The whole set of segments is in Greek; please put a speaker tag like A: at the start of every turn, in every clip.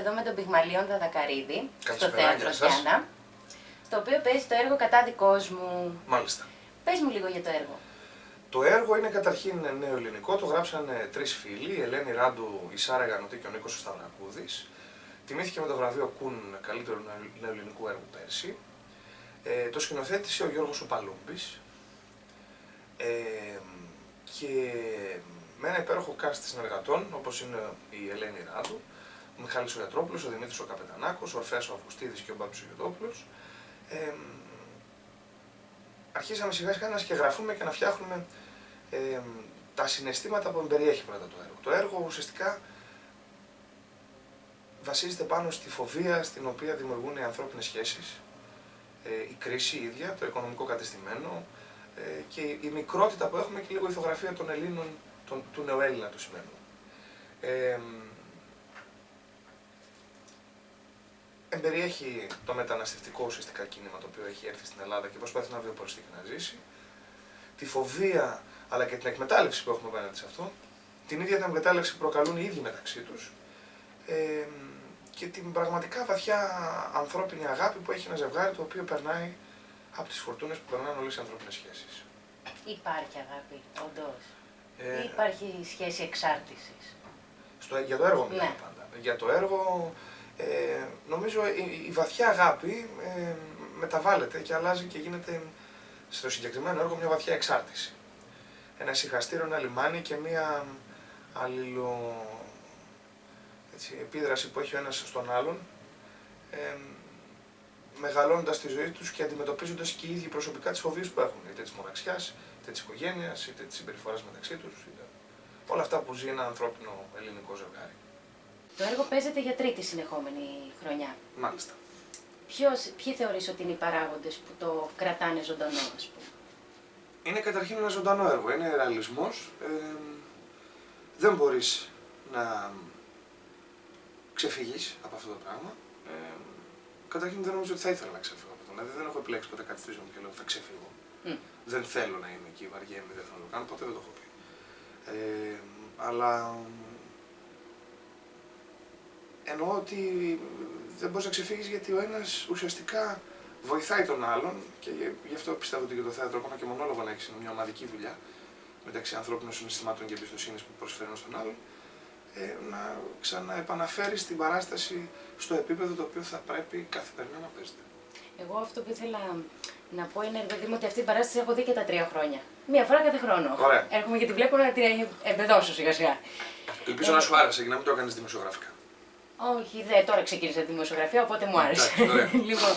A: εδώ με τον Πυγμαλίον Δαδακαρίδη, στο
B: Καλησπέρα,
A: Θέατρο Γιάννα, στο οποίο παίζει το έργο «Κατάδικος μου».
B: Μάλιστα.
A: Πες μου λίγο για το έργο.
B: Το έργο είναι καταρχήν νέο ελληνικό, το γράψανε τρεις φίλοι, η Ελένη Ράντου, η Σάρα Γανωτή και ο Νίκος Σταυρακούδης. Τιμήθηκε με το βραβείο Κουν καλύτερου νέου ελληνικού έργου πέρσι. Το σκηνοθέτησε ο Γιώργος Οπαλούμπης και με ένα υπέροχο cast συνεργατών, όπως είναι η Ελένη Ράντου, ο Μιχάλης ο Γιατρόπουλος, ο Δημήτρης ο Καπετανάκος, ο Ορφέας ο Αυγουστίδης και ο Μπάμπης ο Γιωτόπουλος. Αρχίσαμε σιγά σιγά να σκεγγραφούμε και να φτιάχνουμε τα συναισθήματα που περιέχει πρώτα το έργο. Το έργο ουσιαστικά βασίζεται πάνω στη φοβία στην οποία δημιουργούν οι ανθρώπινες σχέσεις, η κρίση ίδια, το οικονομικό κατεστημένο και η μικρότητα που έχουμε και λίγο η ηθογραφία των Ελλήνων, του νεοέλληνα του σημαίνου. Εμπεριέχει το μεταναστευτικό ουσιαστικά κίνημα το οποίο έχει έρθει στην Ελλάδα και προσπαθεί να βιοποριστεί και να ζήσει, τη φοβία αλλά και την εκμετάλλευση που έχουμε απέναντι σε αυτό, την ίδια την εκμετάλλευση που προκαλούν οι ίδιοι μεταξύ τους και την πραγματικά βαθιά ανθρώπινη αγάπη που έχει ένα ζευγάρι το οποίο περνάει από τις φορτούνες που περνάνε όλες οι ανθρώπινες σχέσεις.
A: Υπάρχει αγάπη, όντως. Ή υπάρχει σχέση εξάρτησης?
B: Για το έργο μιλάμε
A: Ναι.
B: πάντα. Για το έργο νομίζω η βαθιά αγάπη μεταβάλλεται και αλλάζει και γίνεται στο συγκεκριμένο έργο μια βαθιά εξάρτηση. Ένα ησυχαστήριο, ένα λιμάνι και μια επίδραση που έχει ο ένας στον άλλον, μεγαλώνοντας τη ζωή τους και αντιμετωπίζοντας και οι ίδιοι προσωπικά τις φοβίες που έχουν, είτε της μοναξιάς, είτε της οικογένειας, είτε της συμπεριφοράς μεταξύ τους, είτε όλα αυτά που ζει ένα ανθρώπινο ελληνικό ζευγάρι.
A: Το έργο παίζεται για τρίτη συνεχόμενη χρονιά.
B: Μάλιστα.
A: Ποιοι θεωρείς ότι είναι οι παράγοντες που το κρατάνε ζωντανό, ας πούμε?
B: Είναι καταρχήν ένα ζωντανό έργο, είναι ρεαλισμός. Δεν μπορείς να ξεφύγεις από αυτό το πράγμα. Καταρχήν δεν νομίζω ότι θα ήθελα να ξεφύγω από αυτό. Δηλαδή δεν έχω επιλέξει ποτέ κάτι στη ζωή μου και λέω θα ξεφύγω. Δεν θέλω να είμαι εκεί, βαριέμαι, δεν θέλω να το κάνω, ποτέ δεν το έχω πει. Αλλά εννοώ ότι δεν μπορείς να ξεφύγεις γιατί ο ένας ουσιαστικά βοηθάει τον άλλον και γι' αυτό πιστεύω ότι για το θέατρο, ακόμα και μονόλογο να έχεις, είναι μια ομαδική δουλειά μεταξύ ανθρώπινων συναισθημάτων και εμπιστοσύνης που προσφέρουν στον άλλον, να ξαναεπαναφέρεις την παράσταση στο επίπεδο το οποίο θα πρέπει καθημερινά να παίζεται.
A: Εγώ αυτό που ήθελα να πω είναι, ρε παιδί μου, ότι αυτή την παράσταση έχω δει και τα 3 χρόνια. Μία φορά κάθε χρόνο.
B: Ωραία.
A: Έρχομαι γιατί βλέπω να την εμπεδώσω σιγά σιγά.
B: Ελπίζω να σου άρεσε και να μην το έκανες δημοσιογραφικά.
A: Όχι, τώρα ξεκίνησα τη δημοσιογραφία, οπότε μου άρεσε.
B: Εντάξει,
A: Λοιπόν,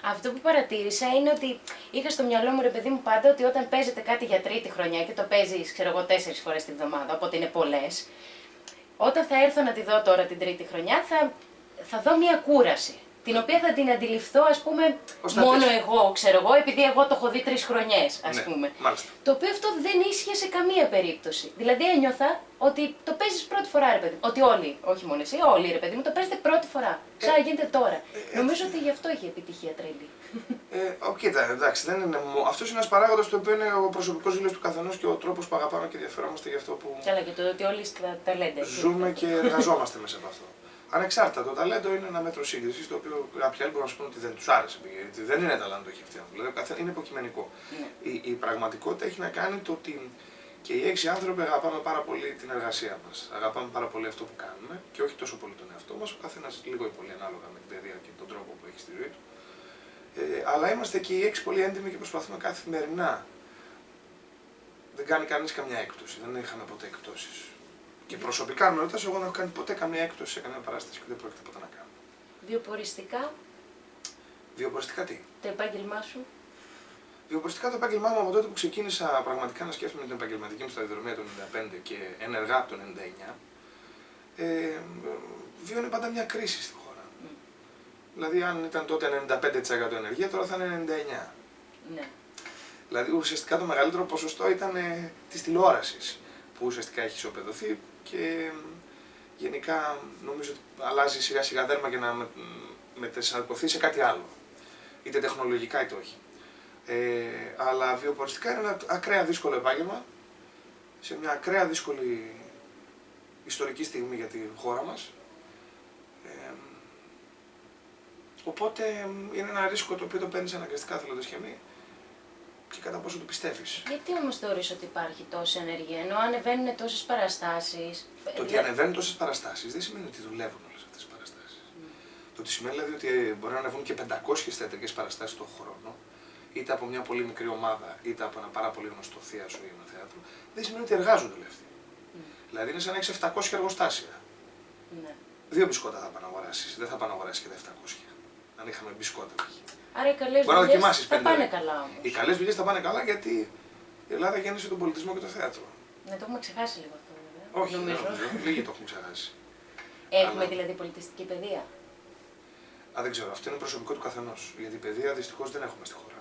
A: αυτό που παρατήρησα είναι ότι είχα στο μυαλό μου, ρε παιδί μου, πάντα ότι όταν παίζεται κάτι για τρίτη χρονιά και το παίζεις, ξέρω εγώ, 4 φορές τη βδομάδα, οπότε είναι πολλές, όταν θα έρθω να τη δω τώρα την τρίτη χρονιά, θα δω μια κούραση. Την οποία θα την αντιληφθώ, ας πούμε, μόνο εγώ, ξέρω εγώ, επειδή εγώ το έχω δει 3 χρονιές, ας πούμε.
B: Μάλιστα.
A: Το οποίο αυτό δεν ίσχυε σε καμία περίπτωση. Δηλαδή ένιωθα ότι το παίζεις πρώτη φορά, ρε παιδί μου. Ότι όλοι, όχι μόνο εσύ, όλοι, ρε παιδί μου, το παίζετε πρώτη φορά. Σαν να γίνεται τώρα. Νομίζω ότι γι' αυτό έχει επιτυχία τρελή.
B: Κοίτα, εντάξει, αυτός είναι ένας παράγοντας το οποίο είναι ο προσωπικός ζήλος του καθενός και ο τρόπος που αγαπάμε και ενδιαφερόμαστε για αυτό που
A: Καλά, και το ότι όλοι στα ταλέντα.
B: ζούμε και εργαζόμαστε μέσα από αυτό. Ανεξάρτητα, το ταλέντο είναι ένα μέτρο σύγκρισης το οποίο κάποιοι άλλοι μπορούν να σου πούνε ότι δεν τους άρεσε. Γιατί δεν είναι ταλέντο έχει αυτή. Δηλαδή είναι υποκειμενικό.
A: Ναι.
B: Η πραγματικότητα έχει να κάνει το ότι και οι 6 άνθρωποι αγαπάμε πάρα πολύ την εργασία μας. Αγαπάμε πάρα πολύ αυτό που κάνουμε και όχι τόσο πολύ τον εαυτό μας. Ο καθένας λίγο ή πολύ ανάλογα με την παιδεία και τον τρόπο που έχει στη ζωή του. Αλλά είμαστε και οι 6 πολύ έντιμοι και προσπαθούμε καθημερινά. Δεν κάνει κανείς καμιά έκπτωση. Δεν είχαμε ποτέ εκπτώσεις. Και προσωπικά, αν με ρωτάς, εγώ δεν έχω κάνει ποτέ καμία έκπτωση σε καμία παράσταση και δεν πρόκειται ποτέ να κάνω.
A: Βιοποριστικά.
B: Βιοποριστικά τι?
A: Το επάγγελμά σου.
B: Βιοποριστικά το επάγγελμά μου από τότε που ξεκίνησα πραγματικά να σκέφτομαι την επαγγελματική μου σταδιοδρομία το 1995 και ενεργά από το 1999, βιώνει πάντα μια κρίση στη χώρα. Δηλαδή, αν ήταν τότε 95% ενεργεία, τώρα θα είναι 99%.
A: Ναι.
B: Δηλαδή, ουσιαστικά το μεγαλύτερο ποσοστό ήταν της τηλεόρασης, που ουσιαστικά έχει ισοπεδωθεί και γενικά νομίζω ότι αλλάζει σιγά σιγά δέρμα για να μετασαρκωθεί σε κάτι άλλο. Είτε τεχνολογικά είτε όχι. Αλλά βιοποριστικά είναι ένα ακραία δύσκολο επάγγελμα, σε μια ακραία δύσκολη ιστορική στιγμή για τη χώρα μας. Οπότε είναι ένα ρίσκο το οποίο το παίρνεις αναγκαστικά θέλοντας και μη και κατά πόσο το πιστεύεις.
A: Γιατί όμως θεωρείς ότι υπάρχει τόση ενέργεια, ενώ ανεβαίνουν τόσες παραστάσεις?
B: Το ότι ανεβαίνουν τόσες παραστάσεις δεν σημαίνει ότι δουλεύουν όλες αυτές τις παραστάσεις. Το ότι σημαίνει δηλαδή ότι μπορεί να ανεβούν και 500 θεατρικές παραστάσεις τον χρόνο, είτε από μια πολύ μικρή ομάδα, είτε από ένα πάρα πολύ γνωστό θέατρο ή ένα θέατρο, δεν σημαίνει ότι εργάζονται όλοι αυτοί. Δηλαδή είναι σαν να έχεις 700 εργοστάσια.
A: Ναι.
B: 2 μπισκότα θα πάνε να αγοράσεις, δεν θα πάνε να αγοράσεις και τα 700. Αν είχαμε μπισκότα.
A: Άρα οι καλές
B: Μπορεί να
A: δουλειές
B: δοκιμάσεις
A: θα
B: 50.
A: πάνε καλά όμως.
B: Οι καλές δουλειές θα πάνε καλά γιατί η Ελλάδα γέννησε τον πολιτισμό και το θέατρο.
A: Ναι, το έχουμε ξεχάσει λίγο αυτό βέβαια.
B: Όχι,
A: νομίζω.
B: δεν νομίζω. Λίγοι το έχουν ξεχάσει.
A: Έχουμε
B: Αλλά-
A: δηλαδή πολιτιστική παιδεία.
B: Α, δεν ξέρω, αυτό είναι προσωπικό του καθενό. Γιατί παιδεία δυστυχώ δεν έχουμε στη χώρα.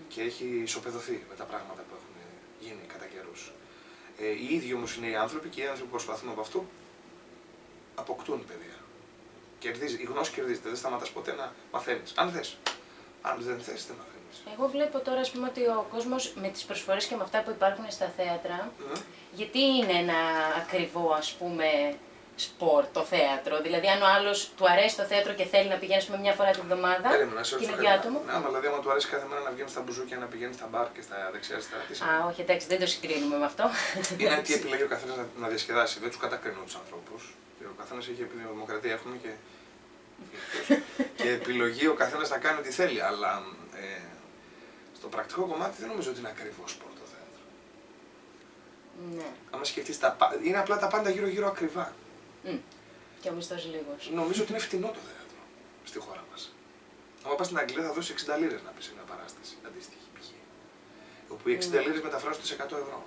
B: Και έχει ισοπεδωθεί με τα πράγματα που έχουν γίνει κατά καιρού. Οι ίδιοι όμω είναι οι άνθρωποι και οι άνθρωποι που προσπαθούν από αυτό αποκτούν παιδεία. Η γνώση κερδίζεται, δεν σταματά ποτέ να μαθαίνει. Αν θε. Αν δεν θε, δεν μαθαίνει.
A: Εγώ βλέπω τώρα ας πούμε, ότι ο κόσμος με τις προσφορές και με αυτά που υπάρχουν στα θέατρα, γιατί είναι ένα ακριβό ας πούμε σπορ το θέατρο. Δηλαδή, αν ο άλλος του αρέσει το θέατρο και θέλει να πηγαίνει ας πούμε, μια φορά την εβδομάδα, και είναι για άτομο.
B: Ναι, άμα δηλαδή, άμα του αρέσει κάθε μέρα να βγαίνει στα μπουζούκια, να πηγαίνει στα μπαρ και στα δεξιά-αριστερά.
A: Α, όχι, εντάξει, δεν το συγκρίνουμε με αυτό.
B: Είναι τι επιλέγει ο καθένα να διασκεδάσει. Δεν του κατακρίνω του ανθρώπου. Ο καθένα έχει επειδή δημοκρατία έχουμε και επιλογή ο καθένα να κάνει ό,τι θέλει. Αλλά στο πρακτικό κομμάτι δεν νομίζω ότι είναι ακριβώ σπορ το θέατρο.
A: Ναι.
B: Αν σκεφτεί, είναι απλά τα πάντα γύρω-γύρω ακριβά.
A: Και ο μισθός λίγος.
B: Νομίζω ότι είναι φτηνό το θέατρο στη χώρα μα. Αν πα στην Αγγλία θα δώσει 60 λίρες να πει μια παράσταση αντίστοιχη π.χ. Όπου οι 60 λίρες μεταφράζονται σε 100 ευρώ.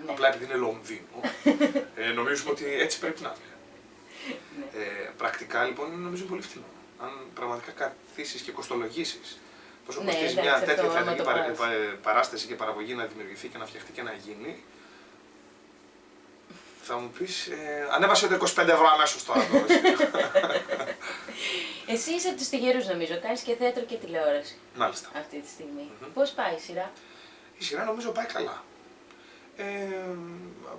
A: Ναι.
B: Απλά επειδή είναι Λονδίνο, νομίζουμε ότι έτσι πρέπει να είναι.
A: Ναι.
B: Πρακτικά λοιπόν είναι νομίζω πολύ φτηνό. Αν πραγματικά καθίσεις και κοστολογήσεις πόσο
A: Ναι,
B: κοστίζει
A: εντάξει,
B: μια τέτοια
A: αυτό, άμα
B: θεατρική
A: το πας.
B: παράσταση και παραγωγή να δημιουργηθεί και να φτιαχτεί και να γίνει, θα μου πεις, ανέβασε το 25 ευρώ αμέσως τώρα.
A: Εσύ είσαι από τους τυχερούς νομίζω, κάνεις και θέατρο και τηλεόραση
B: Μάλιστα.
A: αυτή τη στιγμή. Πώς πάει η σειρά?
B: Η σειρά νομίζω πάει καλά.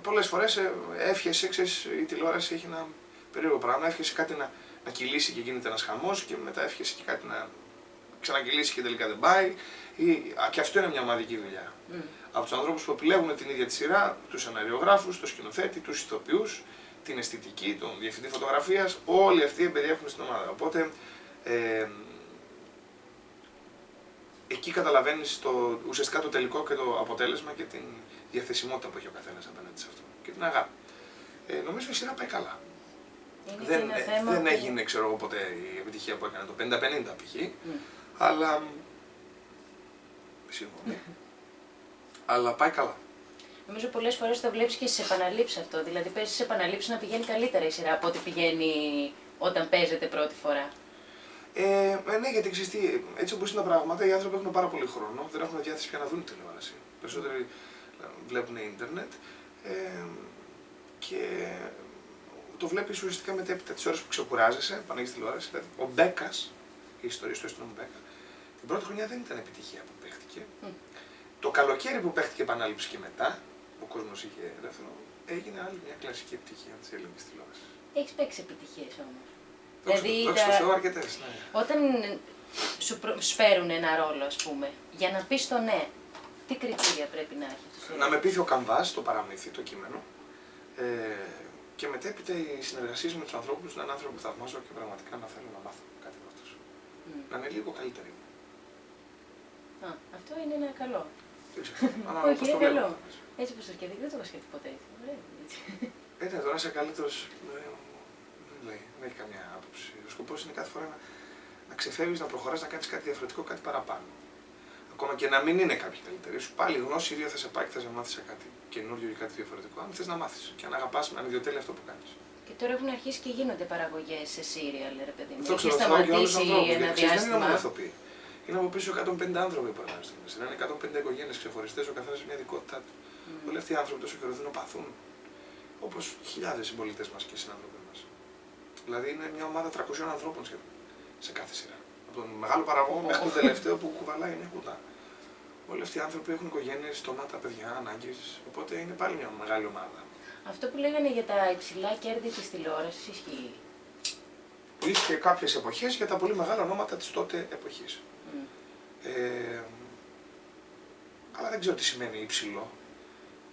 B: Πολλές φορές εύχεσαι, ξέρεις, η τηλεόραση έχει ένα περίεργο πράγμα, εύχεσαι κάτι να κυλήσει και γίνεται ένας χαμός και μετά εύχεσαι και κάτι να ξανακυλήσει και τελικά δεν πάει. Και αυτό είναι μια ομαδική δουλειά. Από τους ανθρώπους που επιλέγουν την ίδια τη σειρά, τους σεναριογράφους, τον σκηνοθέτη, τους ηθοποιούς, την αισθητική, τον διευθυντή φωτογραφίας, όλοι αυτοί εμπεριέχουν στην ομάδα. Οπότε εκεί καταλαβαίνεις ουσιαστικά το τελικό και το αποτέλεσμα και την διαθεσιμότητα που έχει ο καθένας απέναντι σε αυτό και την αγάπη. Νομίζω η σειρά πάει καλά. Δεν έγινε, ξέρω εγώ, ποτέ η επιτυχία που έκανε το 50-50 π.χ. Αλλά. Συγγνώμη. Αλλά πάει καλά.
A: Νομίζω πολλές φορές το βλέπεις και στις επαναλήψεις αυτό. Δηλαδή παίζεις στις επαναλήψεις να πηγαίνει καλύτερα η σειρά από ό,τι πηγαίνει όταν παίζεται πρώτη φορά.
B: Ναι, γιατί ξέρεις τι, έτσι όπως είναι τα πράγματα, οι άνθρωποι έχουν πάρα πολύ χρόνο, δεν έχουν διάθεση πια να δουν τηλεόραση. Περισσότεροι βλέπουν ίντερνετ και το βλέπεις ουσιαστικά μετέπειτα τις ώρες που ξεκουράζεσαι, πάνω έχεις τηλεόραση. Δηλαδή, ο Μπέκας, η ιστορία του αστυνομικού Μπέκα, την πρώτη χρονιά δεν ήταν επιτυχία που παίχτηκε. Το καλοκαίρι που παίχτηκε επανάληψη και μετά, ο κόσμος είχε ελεύθερο, έγινε άλλη μια κλασική επιτυχία της ελληνικής τηλεόρασης.
A: Έχεις παίξει επιτυχίες όμως.
B: Δόξα τω Θεώ, αρκετές, ναι.
A: Όταν σου προσφέρουν ένα ρόλο, ας πούμε, για να πεις το ναι, τι κριτήρια πρέπει να έχει?
B: Να με πείθει ο καμβάς, το παραμύθι, το κείμενο. Και μετέπειτα οι συνεργασίες με τους ανθρώπους να είναι άνθρωποι που θαυμάζω και πραγματικά να θέλω να μάθω κάτι από αυτούς. Να είναι λίγο καλύτεροι.
A: Αυτό είναι ένα καλό.
B: Δεν ξέρω.
A: Όχι, είναι καλό. Έτσι πως το σκέφτηκα, δεν το έχω σκεφτεί ποτέ.
B: Ναι, τώρα είσαι καλύτερος. Δεν έχει καμιά άποψη. Ο σκοπός είναι κάθε φορά να ξεφεύγεις, να προχωράς, να κάνεις κάτι διαφορετικό, κάτι παραπάνω. Ακόμα και να μην είναι κάποιοι καλύτεροι σου, πάλι η γνώση ίδια θα σε πάει και θα σε μάθει σε κάτι καινούριο ή κάτι διαφορετικό. Αν θες να μάθεις και αν αγαπάς με ανιδιοτέλεια αυτό που κάνεις. Και
A: τώρα έχουν αρχίσει και γίνονται παραγωγές σε σύριαλ, ρε παιδί μου.
B: Έχει σταματήσει ένα διάστημα. Δεν είναι μόνο ηθοποιοί. Είναι από πίσω 150 άνθρωποι που περνάνε στην σειρά. Είναι 150 οικογένειες ξεχωριστές, ο καθένας μια ειδικότητά του. Όλοι αυτοί οι άνθρωποι τόσο καιρό δεινοπαθούν. Όπως χιλιάδες συμπολίτες μας και συνάνθρωποι μας. Δηλαδή είναι μια ομάδα 300 ανθρώπων σχεδόν σε κάθε σειρά. Από τον μεγάλο παραγωγό μέχρι τον τελευταίο που κουβαλάει μια κουτά. Όλοι αυτοί οι άνθρωποι έχουν οικογένειες, στόματα, παιδιά, ανάγκες. Οπότε είναι πάλι μια μεγάλη ομάδα.
A: Αυτό που λέγανε για τα υψηλά κέρδη της τηλεόρασης ισχύει?
B: και κάποιες εποχές για τα πολύ μεγάλα ονόματα της τότε εποχής. Αλλά δεν ξέρω τι σημαίνει υψηλό.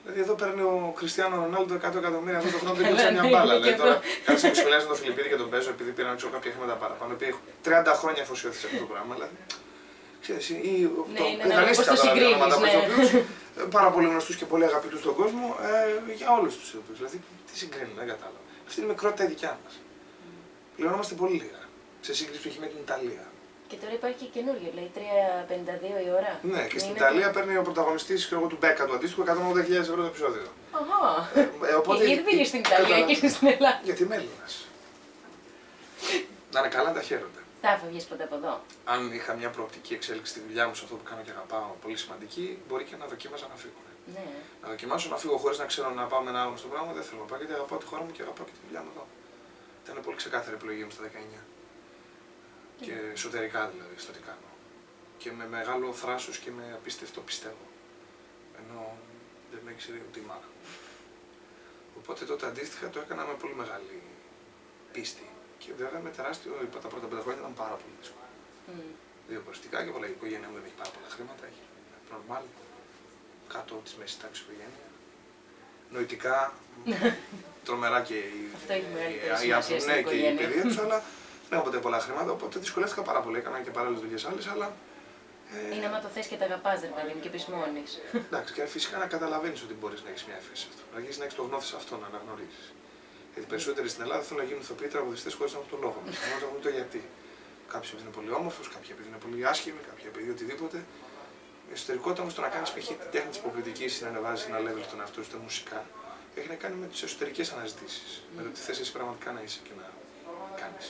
B: Δηλαδή εδώ παίρνει ο Κριστιάνο Ρονάλντο 100 εκατομμύρια αυτό το χρόνο δεν κλέψε μια μπάλα. Δηλαδή τώρα κάτσε να σχολιάζει τον Φιλιππίδη και τον Πέζο επειδή πήραν κάποια χρήματα παραπάνω. Επειδή 30 χρόνια αφοσιώθησε αυτό το πράγμα. Δηλαδή, ξέρεις, ή
A: πώς το συγκρίνεις,
B: πάρα πολύ γνωστούς και πολύ αγαπητούς στον κόσμο για όλους τους ηθοποιούς. Δηλαδή τι συγκρίνουν, δεν κατάλαβα. Αυτή είναι η μικρότητα η δικιά μας. Πληρωνόμαστε πολύ λίγα σε σύγκριση που έχει με την Ιταλία.
A: Και τώρα υπάρχει και καινούριο, λέει 3,52 η ώρα.
B: Ναι, και στην Ιταλία παίρνει ο πρωταγωνιστής του Μπέκα του αντίστοιχου 180.000 ευρώ το επεισόδιο.
A: Οπότε. Γιατί πήγε στην Ιταλία και στην Ελλάδα.
B: Γιατί είμαι Έλληνας. Να είναι καλά να τα χαίρονται.
A: Θα έφευγες ποτέ από εδώ.
B: Αν είχα μια προοπτική εξέλιξη στη δουλειά μου σε αυτό που κάνω και αγαπάω, πολύ σημαντική, μπορεί και να δοκίμαζα να φύγω.
A: Ναι.
B: Να δοκιμάσω να φύγω χωρίς να ξέρω να πάω με ένα άγνωστο πράγμα, δεν θέλω να πάω γιατί αγαπάω τη χώρα μου και αγαπάω και τη δουλειά μου εδώ. Ήταν πολύ ξεκάθαρη επιλογή μου στα 19. Και εσωτερικά δηλαδή, στο τι κάνω. Και με μεγάλο θράσος και με απίστευτο πιστεύω. Ενώ δεν με ήξερε ούτε η μάνα. Οπότε τότε αντίστοιχα το έκανα με πολύ μεγάλη πίστη. Και βέβαια με τεράστιο, τα πρώτα 5 χρόνια ήταν πάρα πολύ δύσκολο. Δύο προστικά και πολλά. Η οικογένεια μου δεν έχει πάρα πολλά χρήματα, έχει normal, κάτω της μέσης τάξης οικογένεια. Νοητικά, τρομερά και η άνθρωποι, ναι, και η παιδεία τους, αλλά δεν έχω ποτέ πολλά χρήματα, οπότε δυσκολεύτηκα πάρα πολύ. Έκανα και παράλληλες δουλειές άλλες, αλλά.
A: Είναι άμα το θες και τα αγαπάς, ρε παιδί μου, και πεις μόνης.
B: Εντάξει, και φυσικά να καταλαβαίνεις ότι μπορείς να έχεις μια έφεση σε αυτό. Να αρχίσεις να έχεις το γνώθι σε αυτό, να αναγνωρίσεις. Γιατί περισσότεροι στην Ελλάδα θέλουν να γίνουν ηθοποιοί τραγουδιστές χωρίς να έχουν τον λόγο. Χωρίς να έχουν το γιατί. Κάποιοι επειδή είναι πολύ όμορφος, κάποιοι επειδή είναι πολύ άσχημοι, κάποιοι επειδή οτιδήποτε. Η εσωτερικότητα όμως το να κάνεις π.χ. την τέχνη της υποκριτικής ή να ανεβάζεις ένα level στον εαυτό σου, μουσικά, έχει να κάνει με τις εσωτερικές αναζητήσεις. Με το τι θες εσύ πραγματικά να είσαι και να κάνεις.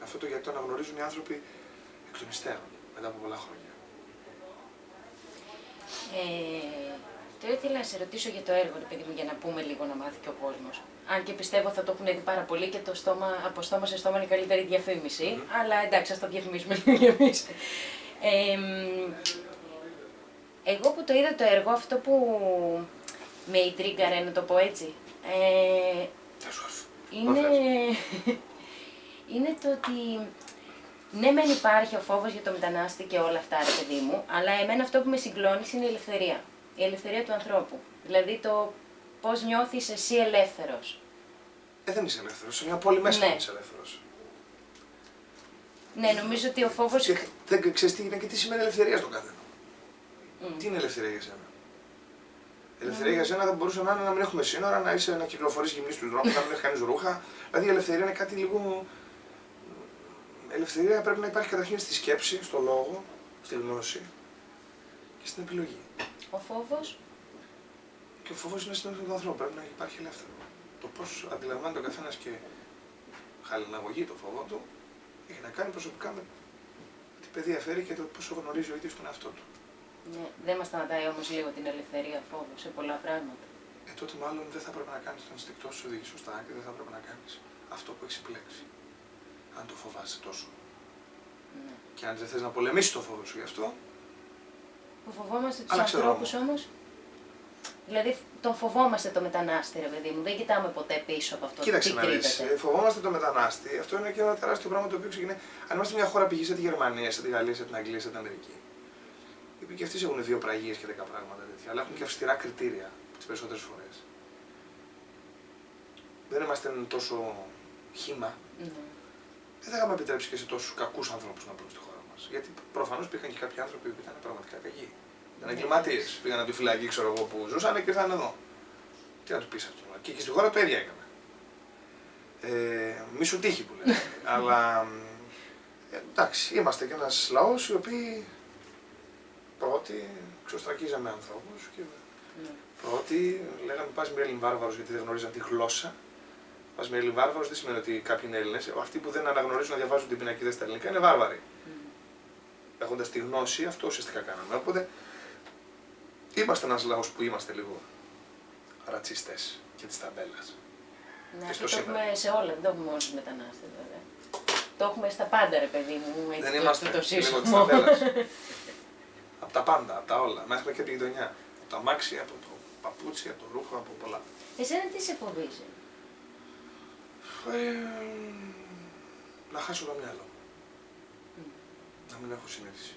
B: Αυτό το γιατί το αναγνωρίζουν οι άνθρωποι εκ των υστέρων μετά από πολλά χρόνια.
A: Τώρα ήθελα να σε ρωτήσω για το έργο, ρε παιδί μου, για να πούμε λίγο να μάθει και ο κόσμος. Αν και πιστεύω θα το έχουν δει πάρα πολύ και το στόμα, από στόμα σε στόμα είναι η καλύτερη διαφήμιση. Αλλά εντάξει, ας το διαφημίσουμε λίγο κι εμείς. Εγώ που το είδα το έργο, αυτό που με ιντρίγκαρε, να το πω έτσι, είναι το ότι ναι, μεν υπάρχει ο φόβος για το μετανάστη και όλα αυτά, ρε παιδί μου, αλλά εμένα αυτό που με συγκλώνησε είναι η ελευθερία. Η ελευθερία του ανθρώπου. Δηλαδή το πώς νιώθεις εσύ ελεύθερος.
B: Δεν είσαι ελεύθερος. Σε μια πόλη μέσα δεν είσαι ελεύθερος.
A: Ναι, νομίζω ότι ο φόβος.
B: Δεν ξέρεις τι είναι και τι σημαίνει ελευθερία στον καθένα. Τι είναι ελευθερία για σένα. Ελευθερία για σένα θα μπορούσε να είναι να μην έχουμε σύνορα, να κυκλοφορείς γυμνή στους δρόμους, να μην έχει κανείς ρούχα. Δηλαδή η ελευθερία είναι κάτι λίγο. Ελευθερία πρέπει να υπάρχει καταρχήν στη σκέψη, στο λόγο, στη γνώση και στην επιλογή.
A: Ο φόβος.
B: Και ο φόβος είναι συνήθως του ανθρώπου. Πρέπει να υπάρχει ελεύθερο. Το πώς αντιλαμβάνεται ο καθένας και χαλιναγωγεί το φόβο του έχει να κάνει προσωπικά με τι παιδεία φέρει και το πόσο γνωρίζει ο ίδιος τον εαυτό του.
A: Ναι, δεν μας σταματάει όμως λίγο την ελευθερία φόβου σε πολλά πράγματα.
B: Τότε μάλλον δεν θα πρέπει να κάνεις τον инστικτό σου οδηγεί σωστά και δεν θα πρέπει να κάνεις αυτό που έχεις επιλέξει. Αν το φοβάσαι τόσο.
A: Ναι.
B: Και αν δεν θες να πολεμήσεις το φόβο σου γι' αυτό.
A: Που φοβόμαστε τους ανθρώπους όμως. Δηλαδή τον φοβόμαστε το μετανάστη, ρε παιδί μου. Δεν κοιτάμε ποτέ πίσω από αυτό.
B: Κοίταξε να δεις. Φοβόμαστε το μετανάστη. Αυτό είναι και ένα τεράστιο πράγμα το οποίο ξεκινάει. Αν είμαστε μια χώρα π.χ. σε τη Γερμανία, σε τη Γαλλία, σε την Αγγλία, σε την Αμερική. Οι οποίοι και αυτοί έχουν 2 πραγίες και 10 πράγματα τέτοια. Αλλά έχουν και αυστηρά κριτήρια τις περισσότερες φορές. Δεν είμαστε τόσο χύμα. Δεν θα είχαμε επιτρέψει και σε τόσους κακούς ανθρώπους να μπουν στη χώρα μας. Γιατί προφανώς υπήρχαν και κάποιοι άνθρωποι που ήταν πραγματικά κακοί. Ήταν εγκληματίες. Πήγαν από τη φυλακή, ξέρω εγώ, που ζούσαν και ήρθαν εδώ. Τι να του πεις αυτό. Και στη χώρα το ίδιο έκανα. Μη σου τύχει που λένε. Αλλά εντάξει, είμαστε και ένας λαός οι οποίοι πρώτοι ξωστρακίζαμε ανθρώπους και πρώτοι λέγαμε πας με Έλλην βάρβαρος γιατί δεν γνωρίζαν τη γλώσσα. Πας με Έλλην βάρβαρος δεν σημαίνει ότι κάποιοι είναι Έλληνες. Αυτοί που δεν αναγνωρίζουν να διαβάζουν την πινακίδα στα ελληνικά είναι βάρβαροι. Έχοντας τη γνώση, αυτό ουσιαστικά κάναμε. Οπότε είμαστε ένας λαός που είμαστε λίγο ρατσιστές και της ταμπέλας.
A: Ναι, αυτό το έχουμε σε όλα, δεν το έχουμε μόνο στους μετανάστες βέβαια. Το έχουμε στα πάντα, ρε παιδί μου, έτσι
B: δεν είμαστε
A: το
B: λίγο της ταμπέλας. Από τα πάντα, από τα όλα, μέχρι και τη γειτονιά. Από τα αμάξι, από το παπούτσι, από το ρούχο, από πολλά.
A: Εσένα τι σε φοβίζει?
B: να χάσω το μυαλό μου. Να μην έχω συνείδηση.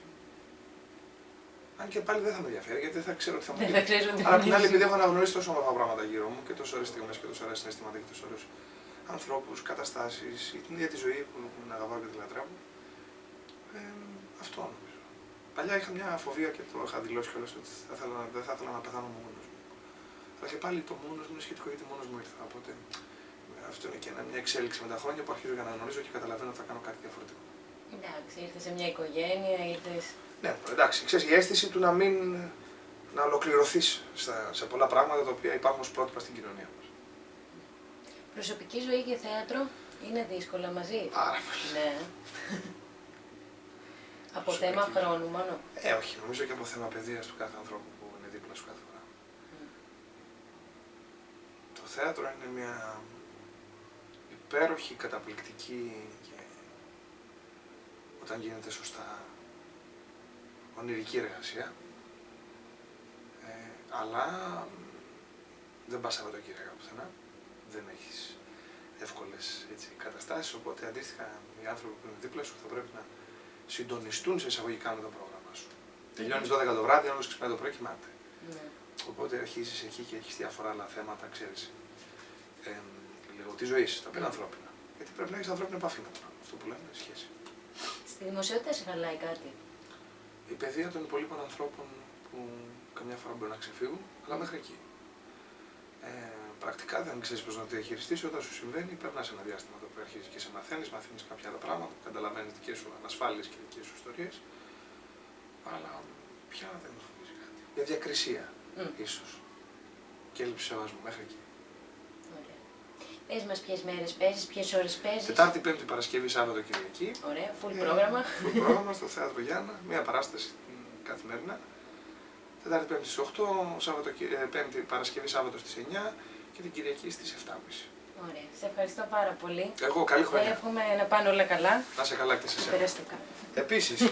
B: Αν και πάλι δεν θα με ενδιαφέρει, γιατί δεν θα ξέρω τι θα μου πει. Αλλά απ' την άλλη, επειδή έχω αναγνωρίσει τόσο όμορφα πράγματα γύρω μου και τόσο ωραίες στιγμές και τόσο ωραία συναισθήματα και τόσο ωραίους ανθρώπους, καταστάσεις, την ίδια τη ζωή που την αγαπάω και τη λατρεύω. Αυτό νομίζω. Παλιά είχα μια φοβία και το είχα δηλώσει κιόλας ότι δεν θα ήθελα να πεθάνω μόνος μου. Αλλά και πάλι το μόνος μου είναι σχετικό γιατί μόνος μου ήρθα. Οπότε αυτό είναι και μια εξέλιξη με τα χρόνια που αρχίζω για να αναγνωρίζω και καταλαβαίνω ότι θα κάνω κάτι διαφορετικό.
A: Εντάξει, ήρθες σε μια οικογένεια, ήρθες.
B: Ναι, εντάξει, ξέρεις, η αίσθηση του να ολοκληρωθείς σε πολλά πράγματα τα οποία υπάρχουν ως πρότυπα στην κοινωνία μας.
A: Προσωπική ζωή και θέατρο είναι δύσκολα μαζί.
B: Πάρα πολύ.
A: Ναι. Από θέμα χρόνου μόνο.
B: Όχι, νομίζω και από θέμα παιδείας του κάθε ανθρώπου που είναι δίπλα σου κάθε φορά. Το θέατρο είναι μια υπέροχη, καταπληκτική και όταν γίνεται σωστά ονειρική εργασία, αλλά δεν πας Σαββατοκύριακα πουθενά, δεν έχεις εύκολες καταστάσεις, οπότε αντίστοιχα οι άνθρωποι που είναι δίπλα σου θα πρέπει να συντονιστούν σε εισαγωγικά με το πρόγραμμα σου. Τελειώνεις 12 το βράδυ, όμως ξυπνάει το πρωί κοιμάται. Οπότε αρχίζεις εκεί και έχεις διάφορα άλλα θέματα, ξέρεις, λίγο τη ζωή, τα οποία είναι ανθρώπινα. Γιατί πρέπει να έχεις ανθρώπινη επαφή με τον άλλο. Αυτό που λέμε είναι σχέση.
A: Στη δημοσιότητα σε χαλάει κάτι?
B: Η παιδεία των υπολείπων ανθρώπων που καμιά φορά μπορεί να ξεφύγουν, αλλά μέχρι εκεί. Πρακτικά δεν ξέρεις πώς να το διαχειριστείς. Όταν σου συμβαίνει, περνάς ένα διάστημα το οποίο αρχίζεις και σε μαθαίνεις κάποια άλλα πράγματα, καταλαβαίνεις δικές σου ανασφάλειες και δικές σου ιστορίες. Αλλά πια δεν μου φοβίζει κάτι. Για διακρισία, ίσως. Και έλλειψη σεβασμού μέχρι εκεί.
A: Ωραία. Πες μας ποιες μέρες παίζεις, ποιες ώρες παίζεις.
B: Τετάρτη, Πέμπτη, Παρασκευή, Σάββατο, Κυριακή.
A: Ωραία, full πρόγραμμα.
B: Full πρόγραμμα στο Θέατρο Γιάννα, μία παράσταση καθημερινά. Τετάρτη, Πέμπτη στις 8, Πέμπτη, Παρασκευή, Σάββατο στις 9 και την Κυριακή στις 7.30.
A: Ωραία, σε ευχαριστώ πάρα πολύ.
B: Εγώ, καλή χρονιά.
A: Εύχομαι να πάνε όλα καλά.
B: Να είσαι καλά και σε εσένα.
A: Περαστικά.
B: Επίσης,